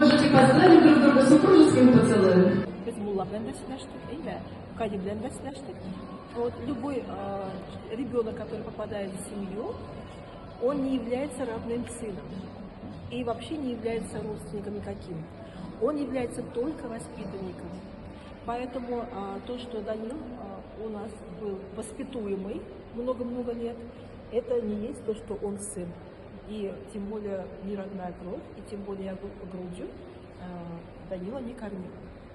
Можете поздравить друг друга супружеским поцелуем. Biz Mulla bilen de sileştik, değil mi? Kadi bilen de sileştik. Вот любой ребенок, который попадает в семью, он не является родным сыном и вообще не является родственником никаким. Он является только воспитанником. Поэтому то, что Данил у нас был воспитуемый много-много лет, это не есть то, что он сын. И тем более не родная кровь, и тем более я грудью Данила не кормила.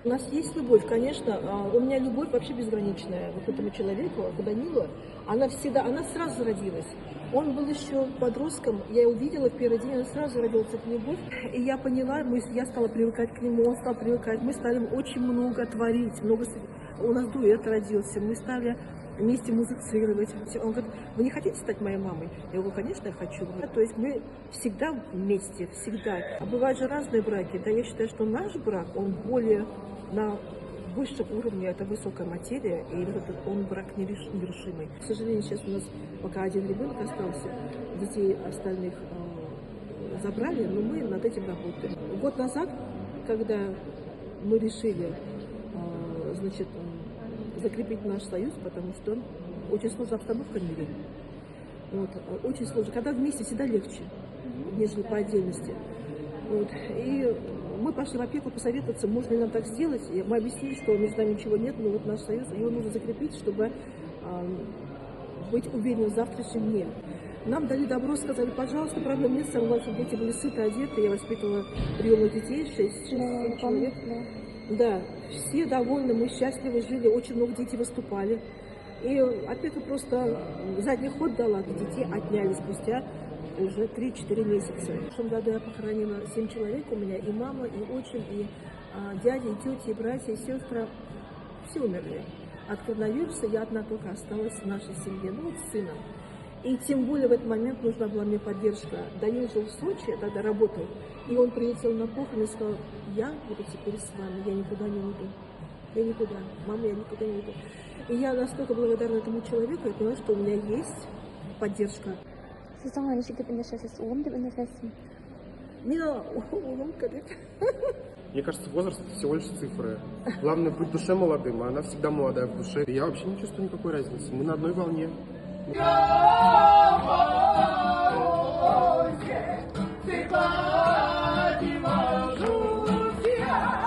У нас есть любовь, конечно, у меня любовь вообще безграничная вот к этому человеку, к Данилу. Она сразу родилась. Он был еще подростком, я его увидела в первый день, она сразу родилась эта любовь. И я поняла, я стала привыкать к нему, он стал привыкать. Мы стали очень много творить, у нас дуэт родился, мы стали вместе музицировать. Он говорит: вы не хотите стать моей мамой? Я говорю: конечно, я хочу. То есть мы всегда вместе, всегда. А бывают же разные браки. Да, я считаю, что наш брак, он более на высшем уровне, это высокая материя, и он брак нерушимый. К сожалению, сейчас у нас пока один ребенок остался, детей остальных забрали, но мы над этим работаем. Год назад, когда мы решили, значит, закрепить наш союз, потому что очень сложная обстановка в мире. Вот, очень сложно. Когда вместе всегда легче, нежели по отдельности. Вот. И мы пошли в опеку посоветоваться, можно ли нам так сделать. И мы объяснили, что между нами ничего нет, но вот наш союз, его нужно закрепить, чтобы быть уверенным в завтрашнем дне. Нам дали добро, сказали: пожалуйста, проблем нет, самое главное, чтобы дети были сыты, одеты. Я воспитывала приемных детей, 6 человек. Да, все довольны, мы счастливы жили, очень много детей выступали. И опека просто задний ход дала, детей отняли спустя уже 3-4 месяца. В прошлом году я похоронила 7 человек у меня, и мама, и отчим, и дяди, и тети, и братья, и сестры. Все умерли. От коронавируса я одна только осталась в нашей семье, ну вот с сыном. И тем более в этот момент нужна была мне поддержка. Данил жил в Сочи, я тогда работал, и он прилетел на похороны и сказал: я буду теперь с вами, я никуда не уйду. Я никуда, мама, я никуда не уйду. И я настолько благодарна этому человеку, я поняла, что у меня есть поддержка. Мне кажется, возраст — всего лишь цифры. Главное быть в душе молодым, а она всегда молодая в душе. Я вообще не чувствую никакой разницы. Мы на одной волне. Всегда